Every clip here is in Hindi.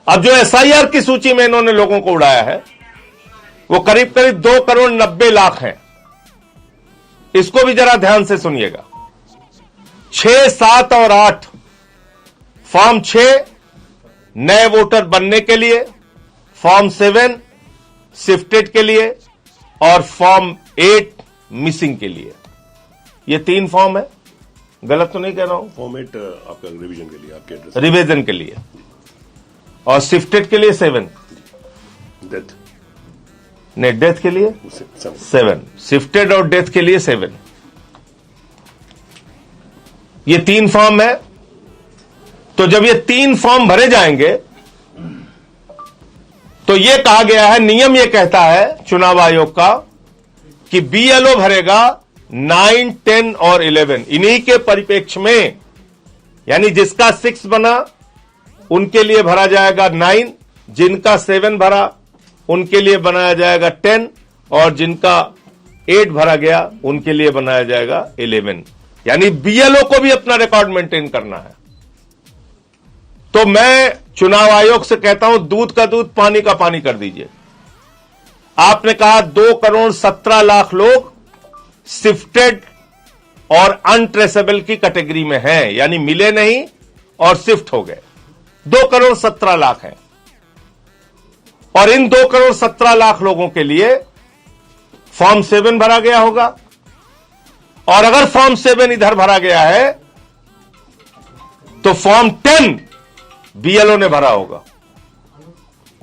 अब जो एसआईआर की सूची में इन्होंने लोगों को उड़ाया है वो करीब करीब 2,90,00,000 हैं। इसको भी जरा ध्यान से सुनिएगा। 6, 7 और 8 फॉर्म 6 नए वोटर बनने के लिए, फॉर्म 7 शिफ्टेड के लिए और फॉर्म 8 मिसिंग के लिए। ये 3 फॉर्म है, गलत तो नहीं कह रहा हूं? फॉर्म 8 आपका रिवीजन के लिए, आपके एड्रेस रिवीजन के लिए, और शिफ्टेड के लिए 7, डेथ नहीं डेथ के लिए 7, शिफ्टेड और डेथ के लिए 7। ये 3 फॉर्म है। तो जब ये 3 फॉर्म भरे जाएंगे तो ये कहा गया है, नियम ये कहता है चुनाव आयोग का कि बीएलओ भरेगा 9, 10 और 11। इन्हीं के परिप्रेक्ष्य में, यानी जिसका 6 बना उनके लिए भरा जाएगा 9, जिनका 7 भरा उनके लिए बनाया जाएगा 10 और जिनका 8 भरा गया उनके लिए बनाया जाएगा 11। यानी बीएलओ को भी अपना रिकॉर्ड मेंटेन करना है। तो मैं चुनाव आयोग से कहता हूं, दूध का दूध पानी का पानी कर दीजिए। आपने कहा 2,17,00,000 लोग शिफ्टेड और अनट्रेसेबल की कैटेगरी में हैं, यानी मिले नहीं और शिफ्ट हो गए। 2,17,00,000 हैं और इन 2,17,00,000 लोगों के लिए फॉर्म 7 भरा गया होगा। और अगर फॉर्म 7 इधर भरा गया है तो फॉर्म 10 बीएलओ ने भरा होगा।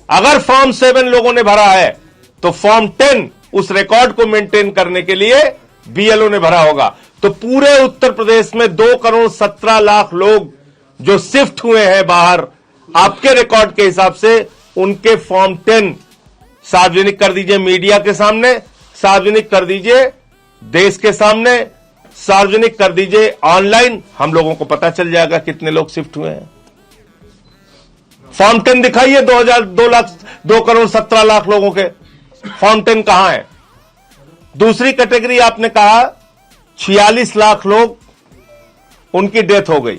अगर फॉर्म 7 लोगों ने भरा है तो फॉर्म 10 उस रिकॉर्ड को मेंटेन करने के लिए बीएलओ ने भरा होगा। तो पूरे उत्तर प्रदेश में 2,17,00,000 लोग जो शिफ्ट हुए हैं बाहर, आपके रिकॉर्ड के हिसाब से उनके फॉर्म 10 सार्वजनिक कर दीजिए, मीडिया के सामने सार्वजनिक कर दीजिए, देश के सामने सार्वजनिक कर दीजिए, ऑनलाइन हम लोगों को पता चल जाएगा कितने लोग शिफ्ट हुए हैं। फॉर्म 10 दिखाइए, 2,17,00,000 लोगों के फॉर्म 10 कहां है? दूसरी कैटेगरी आपने कहा 46 लाख लोग, उनकी डेथ हो गई।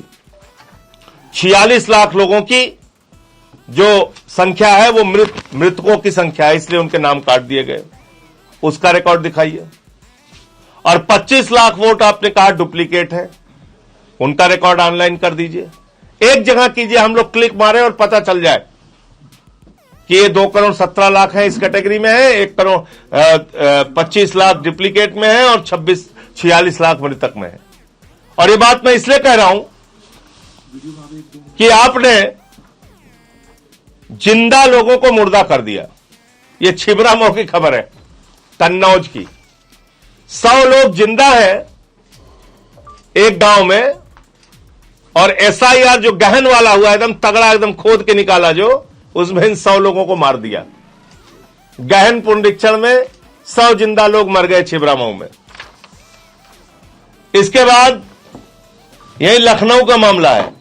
46 लाख लोगों की जो संख्या है वो मृतकों की संख्या है, इसलिए उनके नाम काट दिए गए। उसका रिकॉर्ड दिखाइए। और 25 लाख वोट आपने कहा डुप्लीकेट है, उनका रिकॉर्ड ऑनलाइन कर दीजिए। एक जगह कीजिए, हम लोग क्लिक मारे और पता चल जाए कि ये 2,17,00,000 है, इस कैटेगरी में है, 1,25 लाख डुप्लीकेट में है और 46 लाख मृतक में है। और ये बात मैं इसलिए कह रहा हूं कि आपने जिंदा लोगों को मुर्दा कर दिया। ये छिबरा मऊ की खबर है, कन्नौज की। 100 लोग जिंदा हैं एक गांव में, और एसआईआर जो गहन वाला हुआ, एकदम तगड़ा, एकदम खोद के निकाला जो, उसमें इन 100 लोगों को मार दिया। गहन पुनरीक्षण में 100 जिंदा लोग मर गए छिबरा मऊ में। इसके बाद यही लखनऊ का मामला है,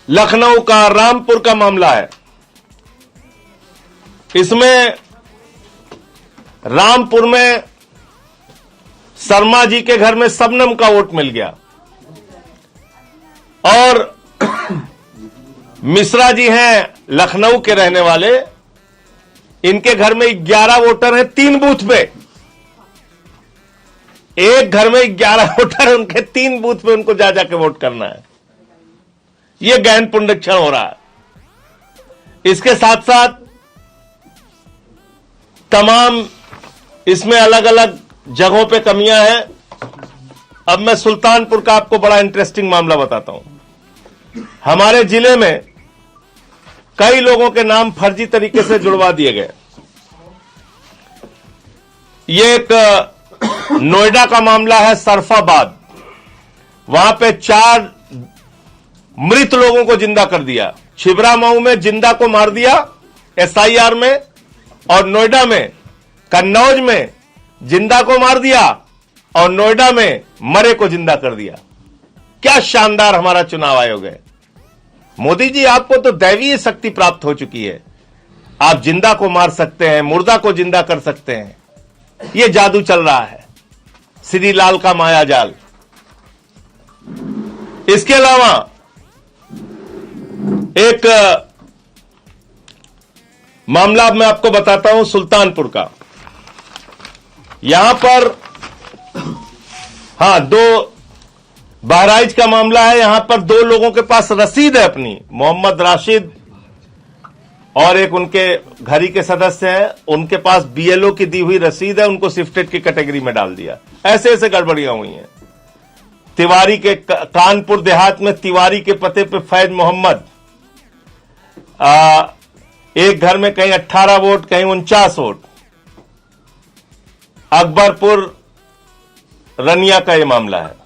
लखनऊ का रामपुर का मामला है। इसमें रामपुर में शर्मा जी के घर में शबनम का वोट मिल गया, और मिश्रा जी हैं लखनऊ के रहने वाले, इनके घर में 11 वोटर हैं 3 बूथ पे। एक घर में 11 वोटर है, उनके 3 बूथ पे उनको जा जाके वोट करना है। यह गहन पुनरीक्षण हो रहा है। इसके साथ साथ तमाम इसमें अलग अलग जगहों पे कमियां हैं। अब मैं सुल्तानपुर का आपको बड़ा इंटरेस्टिंग मामला बताता हूं। हमारे जिले में कई लोगों के नाम फर्जी तरीके से जुड़वा दिए गए। ये एक नोएडा का मामला है, सरफाबाद। वहां पे 4 मृत लोगों को जिंदा कर दिया। छिबरा मऊ में जिंदा को मार दिया एसआईआर में, और नोएडा में, कन्नौज में जिंदा को मार दिया और नोएडा में मरे को जिंदा कर दिया। क्या शानदार हमारा चुनाव आयोग है। मोदी जी, आपको तो दैवीय शक्ति प्राप्त हो चुकी है। आप जिंदा को मार सकते हैं, मुर्दा को जिंदा कर सकते हैं। यह जादू चल रहा है, श्री लाल का माया जाल। इसके अलावा एक मामला अब मैं आपको बताता हूं सुल्तानपुर का। यहां पर बहराइच का मामला है। यहां पर 2 लोगों के पास रसीद है अपनी, मोहम्मद राशिद और एक उनके घर ही के सदस्य हैं, उनके पास बीएलओ की दी हुई रसीद है, उनको शिफ्टेड की कैटेगरी में डाल दिया। ऐसे ऐसे गड़बड़ियां हुई हैं। तिवारी के कानपुर देहात में तिवारी के पते पे फैज मोहम्मद, एक घर में कहीं 18 वोट कहीं 49 वोट। अकबरपुर रनिया का यह मामला है।